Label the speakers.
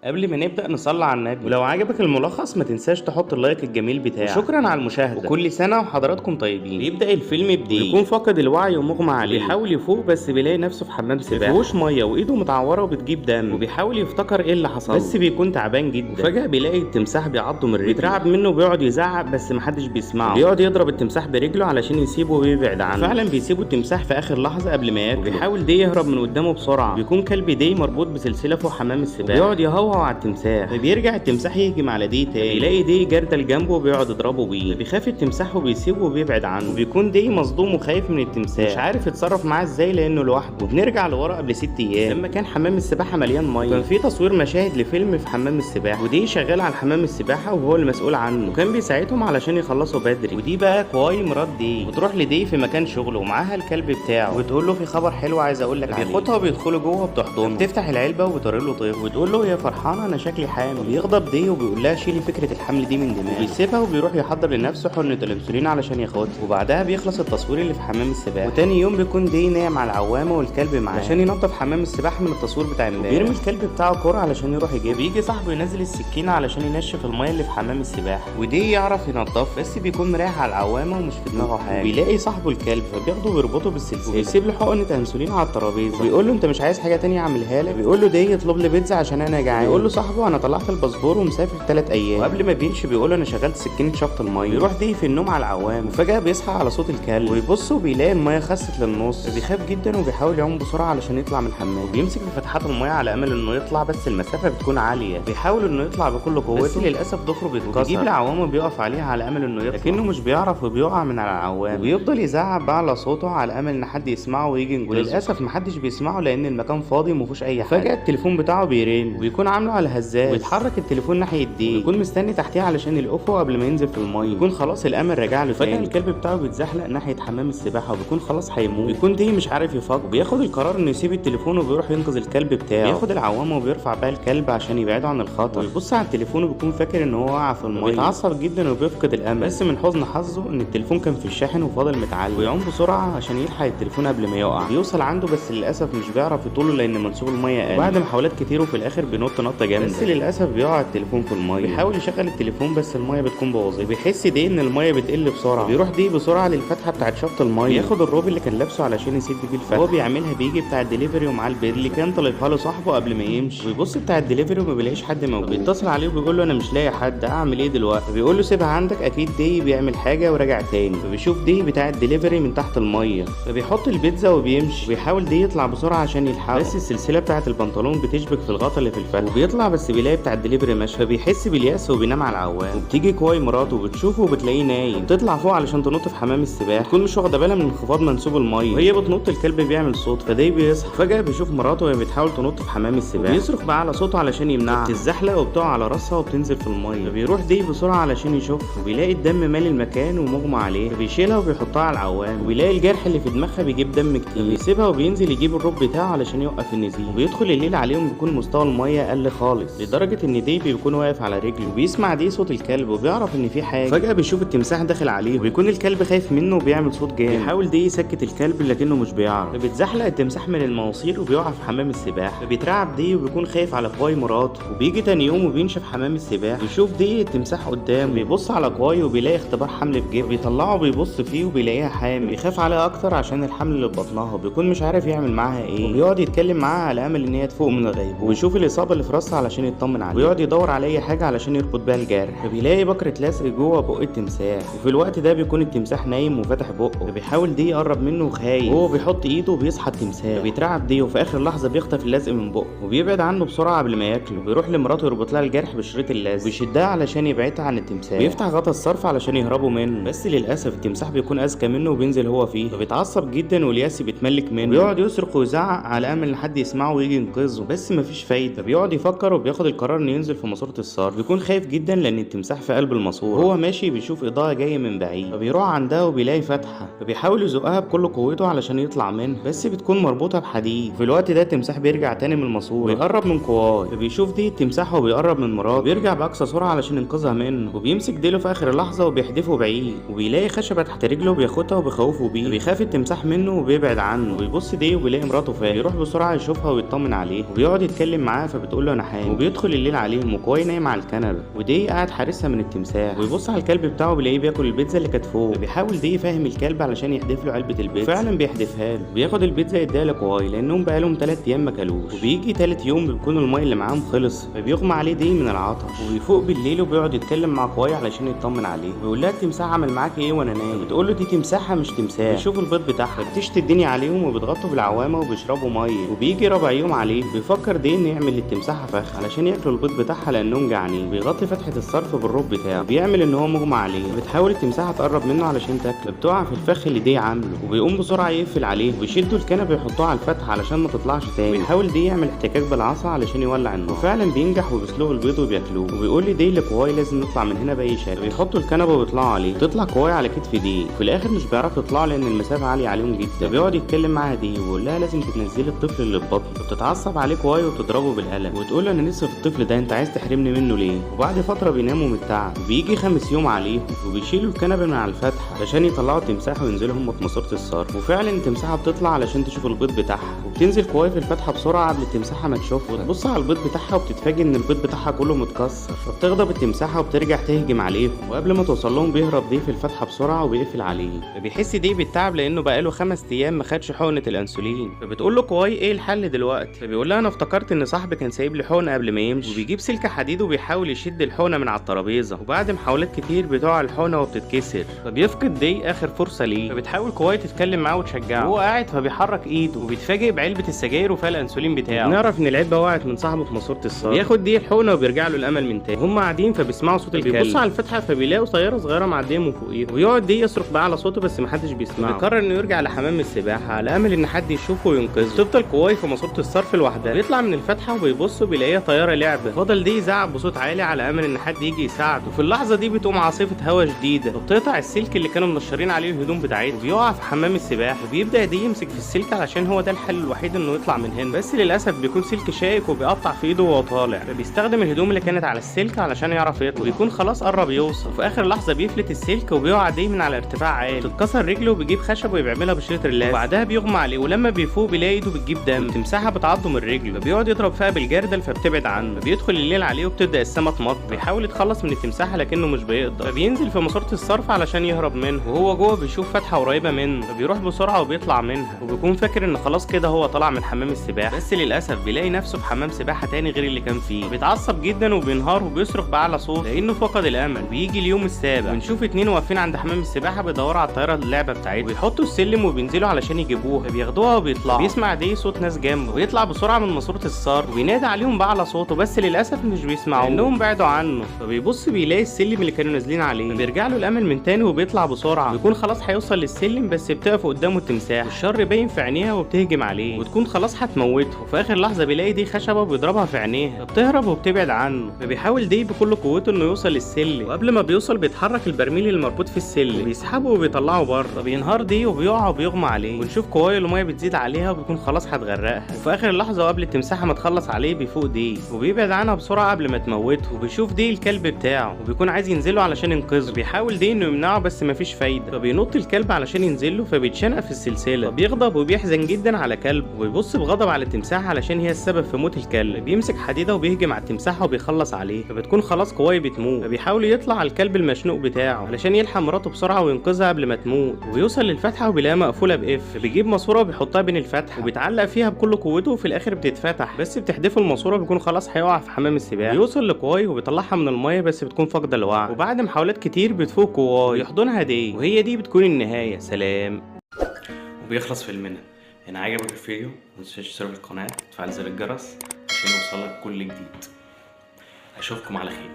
Speaker 1: قبل ما نبدأ نصلي على النبي، ولو عجبك الملخص ما تنساش تحط اللايك الجميل بتاعك. وشكرا على المشاهدة، وكل سنة وحضراتكم طيبين. بيبدأ الفيلم بديه بيكون فاقد الوعي ومغمى عليه، بيحاول يفوق بس بيلاقي نفسه في حمام سباحة مفيهوش مية وايده متعورة وبتجيب دم، وبيحاول يفتكر ايه اللي حصل بس بيكون تعبان جدا. وفجأة بيلاقي التمساح بيعضه من رجله، بيترعب منه وبيقعد يزعق بس محدش بيسمعه. بيقعد يضرب التمساح برجله علشان يسيبه ويبعد عنه. فعلا بيسيبه التمساح في آخر لحظة قبل ما ياكله، وبيحاول دي يهرب من قدامه بسرعة. بيكون كلب دي مربوط بسلسلة فوق حمام السباحة، بيقعد يهوهو على التمساح. فبيرجع التمساح يهجم على دي تاني، يلاقي دي جردل جنبه وبيقعد يضربه بيه. بيخاف التمساح وبيسيبه وبيبعد عنه، وبيكون دي مصدوم وخايف من التمساح، مش عارف يتصرف معاه ازاي لانه لوحده. وبنرجع لورا قبل 6 ايام لما كان حمام السباحه مليان ميه، كان في تصوير مشاهد لفيلم في حمام السباحه، ودي شغال على حمام السباحه وهو المسؤول عنه، وكان بيساعدهم علشان يخلصوا بدري. ودي بقى كواي مرات دي بتروح لدي في مكان شغله ومعاها الكلب بتاعه، وتقول له في خبر حلو عايز اقول لك عليه. بياخدها وبيدخلوا جوه بتحضنه، بتفتح العلبه وبتوري له طفل وتقول له يا فرحانه انا شكلي حامل. بيغضب دي وبيقول لها شيلي فكره الحمل دي من دماغك، وبيسيبها وبيروح يحضر لنفسه حقنه الانسولين علشان ياخدها. وبعدها بيخلص التصوير اللي في حمام السباحه، وتاني يوم بيكون دي نايم على العوامه والكلب معاه علشان ينظف حمام السباحه من التصوير بتاع امبارح. بيرمي الكلب بتاعه كوره علشان يروح يجيبه، بيجي صاحبه ينزل السكينه علشان ينشف الميه اللي في حمام السباحه، ودي يعرف ينضف بس بيكون مريح على العوامه ومش في دماغه حاجه. بيلاقي صاحبه الكلب فبياخده ويربطه بالسلسله، وبيسيب له حقنه انسولين على الترابيزه، وبيقول له انت مش عايز حاجه تانية اعملها لك؟ بيقول له دي يطلب لي بيتزا عشان انا جعان. بيقول له صاحبه انا طلعت الباسبور ومسافر 3 ايام، وقبل ما بيمشي بيقول له انا شغلت سكينه شفط الميه. بيروح دي في النوم على العوام، وفجاه بيصحى على صوت الكلب، ويبص وبيلاقي الميه خست للنص. بيخاف جدا وبيحاول يعوم بسرعه علشان يطلع من الحمام، بيمسك في فتحات الميه على امل انه يطلع بس المسافه بتكون عاليه. بيحاول انه يطلع بكل قوته بس للاسف ضفره بيتكسر، بيجيب العوامه وبيقف عليها على امل انه يطلع، لكنه مش بيعرف وبيقع من على العوام، وبيفضل يزعق باعلى صوته على امل ان حد يسمعه ويجي ينقذه. للاسف محدش بيسمعه لان المكان فاضي ومفيهوش اي حاجه. فجاه التليفون بتاعه بيرن، وبيكون عامله على هزاز، ويتحرك التليفون ناحيه دي، ويكون مستني تحتيه علشان يلقفه قبل ما ينزل في الميه. يكون خلاص الامل رجع له. فجاه الكلب بتاعه بيتزحلق ناحيه حمام السباحه، وبيكون خلاص هيموت. بيكون دي مش عارف يفكر، وبياخد القرار انه يسيب التليفون وبيروح ينقذ الكلب بتاعه. بياخد العوامه وبيرفع بقى الكلب عشان يبعده عن الخطر، ويبص على التليفون وبيكون فاكر ان هو وقع في الميه. بيتعصب جدا وبيفقد الامل، بس من حزن حظه ان التليفون كان في الشاحن وفاضل متعلق، ويعوم بسرعه عشان يلحق التليفون قبل ما يقع. بيوصل عنده بس للاسف مش بيعرف يطوله لان منسوب الميه قل، وبعد محاولات كتير وفي الاخر بينط نطه جامده، بس للاسف بيقع التليفون في الميه. بيحاول يشغل التليفون بس الميه بتكون بوظته، بيحس دي ان الميه بتقل بسرعه. بيروح دي بسرعه للفتحه بتاعت شفط الميه، بياخد الروب اللي كان لابسه علشان يسد بيه الفتحه. هو بيعملها بيجي بتاع الدليفري ومعاه البيض اللي كان طالبها له صاحبه قبل ما يمشي، ويبص بتاع الدليفري وما بيلاقيش حد موجود. بيتصل عليه وبيقول له انا مش لاقي حد، اعمل ايه دلوقتي؟ فبيقول له سيبها عندك اكيد دي بيعمل حاجه وراجع تاني. فبيشوف دي بتاع الدليفري من تحت الميه، فبيحط البيتزا وبيمشي، وبيحاول دي يطلع بسرعه عشان يلحقه، بس السلسله بتاعت البنطلون بتشبك في الغطا اللي في الفتحه، وبيطلع بس بيلاقي بتاع الدليفري ماشي، فبيحس بالياس وبينام على العوام. وبتيجي كواي مراته وبتشوفه وبتلاقيه نايم، بتطلع فوق علشان تنط في حمام السباحه، تكون مش واخده بالها من انخفاض منسوب الميه، وهي بتنط الكلب بيعمل صوت، فدي بيصحى. فجاه بيشوف مراته وهي بتحاول تنط في حمام السباحه، بيصرخ بأعلى صوته علشان يمنعها، بتتزحلق وبتقع على راسها وبتنزل في الميه. فبيروح دي بسرعه علشان يشوفها، وبيلاقي الدم مالي المكان ومغمى عليه، فبيشيلها وبيحطها على العوام، وبيلاقي الجرح اللي في دماغها بيجيب دم كتير، بيسيبها وبينزل يجيب الروب بتاعه علشان يوقف النزيف. وبيدخل الليل عليهم بيكون مستوى الميه قل خالص لدرجه ان دي بيكون واقف على رجله، وبيسمع دي صوت الكلب وبيعرف ان في حاجه. فجاه بيشوف التمساح داخل عليه، وبيكون الكلب خايف منه وبيعمل صوت جامد، بيحاول دي يسكت الكلب لكنه مش بيعرف. فبيتزحلق التمساح من المواسير وبيقع في حمام السباحه، فبيترعب دي وبيكون خايف على كواي مراته. وبيجي تاني يوم وبينشف حمام السباحه، بيشوف دي التمساح قدامه، بيبص على كواي وبيلاقي اختبار حمل في جيبه، بيطلعه بيبص فيه وبيلاقيها حامل. بيخاف عليها اكتر عشان الحمل اللي في بطنها، وبيكون مش عارف يعمل معاها ايه، وبيقعد يتكلم معاها على امل ان هي تفوق من الغيب، وبيشوف الاصابه اللي في راسها علشان يطمن عليها، ويقعد يدور على اي حاجه علشان يربط بيها الجرح. فبيلاقي بكره لزق جوه بق التمساح، وفي الوقت ده بيكون التمساح نايم وفاتح بقه، فبيحاول دي يقرب منه وخايف، وهو بيحط ايده وبيصحى التمساح، فبيترعب دي وفي اخر لحظه بيخطف اللزق من بقه وبيبعد عنه بسرعه قبل ما ياكله. وبيروح لمراته يربط لها الجرح بشريط اللزق ويشدها علشان يبعدها عن التمساح، بيفتح غطا الصرف علشان يهربوا منه، بس للاسف التمساح بيكون اذكى منه وبينزل هو فيه، فبيتعصب جدا والياسي بيتملك منه، بيقعد يصرخ ويزعق على امل ان حد يسمعه ويجي ينقذه، بس مفيش فايده. بيقعد يفكر وبياخد القرار انه ينزل في ماسوره الصرف، بيكون خايف جدا لان التمساح في قلب الماسوره. وهو ماشي بيشوف اضاءه جايه من بعيد، فبيروح عندها وبيلاقي فتحه، فبيحاول يزقها بكل قوته علشان يطلع منها، بس بتكون مربوطه بحديد. في الوقت ده التمساح بيرجع تاني من الماسوره، بيقرب من كواي، فبيشوف دي التمساح وبيقرب من مراته، بيرجع باقصى سرعه علشان ينقذها منه، وبيمسك ديله في اخر لحظه وبيحدفه بعيد، وبيلاقي خشبه تحت رجله وبياخدها وبيخوفه بيه، بيخاف التمساح منه وبيبعد عنه، وبيبص دي وبيلاقي مراته فايقه، بيروح بسرعه يشوفها ويطمن عليه، وبيقعد يتكلم معاها، فبتقول له له انا حامل، وبيدخل الليل عليهم وكواي نايم على الكنبه، ودي قاعد حارسها من التمساح، ويبص على الكلب بتاعه بيلاقيه بياكل البيتزا اللي كانت فوق. فبيحاول دي يفهم الكلب علشان يحدف له علبه البيتزا، فعلا بيحدفها له، بياخد البيتزا يديها لكواي لانهم بقالهم 3 ايام ما كلوش. وبيجي تالت يوم بيكون الماء اللي معاهم خلص، فبيغمى عليه دي من العطش، وبيفوق بالليل وبيقعد يتكلم مع كواي علشان يطمن عليه، ويقول لها التمساح عمل معاك ايه وانا نايم. بتقول له دي تمساحه مش تمساح، بيشوف البيض بتاعها، بتشتي الدنيا عليهم وبيتغطوا بالعوامه وبيشربوا ميه. وبيجي رابع يوم عليه بيفكر دي انه يعمل للتمساحه فخ علشان ياكلوا البيض بتاعها لانهم جعانين، بيغطي فتحه الصرف بالروب بتاعه، بيعمل ان هو مغمى عليه. بتحاول التمساحه تقرب منه علشان تاكله، بتقع في الفخ اللي دي عامله، وبيقوم بسرعه يقفل عليه ويشدوا الكنبه يحطوه على الفتحه علشان ما تطلعش تاني. بيحاول دي يعمل احتكاك بالعصا علشان يولع النار، وفعلا بينجح وبيسلقوا البيض وبياكلوه. وبيقول لي دي لكواي لازم نطلع من هنا باي شكل، بيحطوا الكنبه ويطلعوا عليه، تطلع كواي على كتف دي، وفي الاخر مش بيعرفوا يطلعوا لان المسافه عاليه عليهم جدا. بيقعد يتكلم معاها دي ويقول لها لازم تنزلي الطفل اللي في بطني، وبتتعصب عليه كواي وتضربه بالقلم، وتقول له انا نفسي في الطفل ده، انت عايز تحرمني منه ليه؟ وبعد فتره بيناموا من التعب، وبيجي 5 يوم عليهم، وبيشيلوا الكنبه من على الفتحه عشان يطلعوا التمساح وينزلوا هم في ماسوره الصرف. وفعلا التمساحه بتطلع علشان تشوف البيض بتاعها، وبتنزل كواي في الفتحه بسرعه قبل التمساحه ما تشوفها، وتبص على البيض بتاعها وبتتفاجئ ان البيض بتاعها كله متكسر، فبتغضب التمساحه وبترجع تهجم عليهم، وقبل ما توصل لهم بيهرب دي في الفتحه بسرعه وبيقفل عليه. فبيحس دي بالتعب لانه بقاله 5 ايام ما خدش حقنه الانسولين، فبتقول له كواي ايه الحل دلوقتي؟ فبيقول لها انا افتكرت ان صاحبي كان سايب لي حقنه قبل ما يمشي، وبيجيب سلك حديد وبيحاول يشد الحقنه من على الترابيزه، وبعد محاولات كتير بتقع الحقنه وبتتكسر، فبيفقد دي اخر فرصه ليه. فبتحاول كواي تتكلم معاه وتشجعه، وهو قاعد فبيحرك ايده، وبيتفاجئ بعلبه السجاير وفيها الانسولين بتاعه. نعرف ان العلبه وقعت من صاحبه في ماسوره الصرف، بياخد دي الحقنه وبيرجع له الامل من تاني. هم قاعدين فبيسمعوا صوت الكلب، بيبصوا على الفتحه فبيلاقوا طياره صغيره معديه من فوقيهم، ويقعد دي يصرخ بقى على صوته بس محدش بيسمعه. بيقرر انه يرجع لحمام السباحه على امل ان حد يشوفه وينقذه. تفضل كواي في ماسوره الصرف لوحدها، بيطلع من الفتحه وبيبص وبيلاقيها طياره لعبه. فضل دي يزعق بصوت عالي على امل ان حد يجي يساعده، وفي اللحظه دي بتقوم عاصفه هواء شديده وبتقطع السلك اللي كانوا منشرين عليه الهدوم بتاعته، وبيقع في حمام السباحه. وبيبدا دي يمسك في السلك علشان هو ده الحل الوحيد انه يطلع من هنا، بس للاسف بيكون سلك شائك وبيقطع في ايده وهو طالع، فبيستخدم الهدوم اللي كانت على السلك علشان يعرف يطلع، وبيكون خلاص قرب يوصل. وفي اخر لحظه بيفلت السلك وبيقع دي من على ارتفاع عالي، بتتكسر رجله وبيجيب خشب وبيعملها بشريط اللاز، وبعدها بيغمى عليه، ولما بيفوق بيلاقي ايده بتجيب دم، التمساحه بتعضه من رجله، فبيقعد يضرب فيها بالجردل فبتبعد عنه. فبيدخل الليل عليه وبتبدا السما تمطر، بيحاول يتخلص من التمساحه لكنه مش بيقدر، فبينزل في ماسوره الصرف علشان يهرب منه، وهو جوه بيشوف فتحه قريبه منه، فبيروح بسرعه وبيطلع منها، وبيكون فاكر ان خلاص كده هو طلع من حمام السباحه، بس للاسف بيلاقي نفسه في حمام سباحه تاني غير اللي كان فيه. بيتعصب جدا وبينهار وبيصرخ باعلى صوت لانه فقد الامل. بيجي اليوم السابع ونشوف 2 واقفين عند حمام السباحه بيدوروا على الطياره اللعبه بتاعتهم، بيحطوا السلم وبينزلوا علشان يجيبوها، بياخدوها وبيطلعوا. بيسمع دي صوت ناس جنبه، ويطلع بسرعه من ماسوره الصرف وبينادي عليهم باعلى صوته، بس للاسف مش بيسمعوا لانهم بعدوا عنه. فبيبص بيلاقي السلم اللي كانوا نازلين عليه، بيرجع له الامل من تاني وبيطلع بسرعه، بيكون خلاص هيوصل للسلم بس بتقف قدامه التمساح، الشر باين في عينيها وبتهجم عليه وتكون خلاص هتموته. وفي اخر لحظه بيلاقي دي خشبه وبيضربها في عينيها، فبتهرب وبتبعد عنه. فبيحاول دي بكل قوته انه يوصل للسلم، وقبل ما بيوصل بيتحرك البرميل المربوط في السلم، بيسحبه وبيطلعه بره، فبينهار دي وبيقع وبيغمى عليه، ونشوف كواي الميه بتزيد عليها وبيكون خلاص هتغرقها. وفي اخر لحظه وقبل التمساحه ما تخلص عليه بيفوق دي وبيبعد عنها بسرعه قبل ما تموته، وبيشوف دي الكلب بتاعه وبيكون عايز ينزله علشان ينقذه، بيحاول دي انه يمنعه بس مفيش فايده، فبينط الكلب علشان ينزله فبيتشنق في السلسله، فبيغضب وبيحزن جدا على كلبه، ويبص بغضب على التمساحه علشان هي السبب في موت الكلب. بيمسك حديده وبيهجم على التمساحه وبيخلص عليه، فبتكون خلاص كواي بتموت، فبيحاول يطلع على الكلب المشنوق بتاعه علشان يلحق مراته بسرعه وينقذها قبل ما تموت، وبيوصل للفتحه وبيلاقيها مقفوله باف، فبيجيب ماسوره وبيحطها بين الفتحه وبيتعلق فيها بكل قوته، وفي الاخر بتتفتح بس بتحدفه الماسوره بيكون خلاص هيقع في حمام السباحه. بيوصل لكواي وبيطلعها من الميه بس بتكون فاقده الوعي، وبعد محاولات كتير بتفوق كواي ويحضنها دي، وهي دي بتكون النهايه. سلام. وبيخلص فيلمنا. ان عجبك الفيديو متنساش تشترك في القناه وتفعل زر الجرس عشان يوصلك كل جديد. اشوفكم على خير.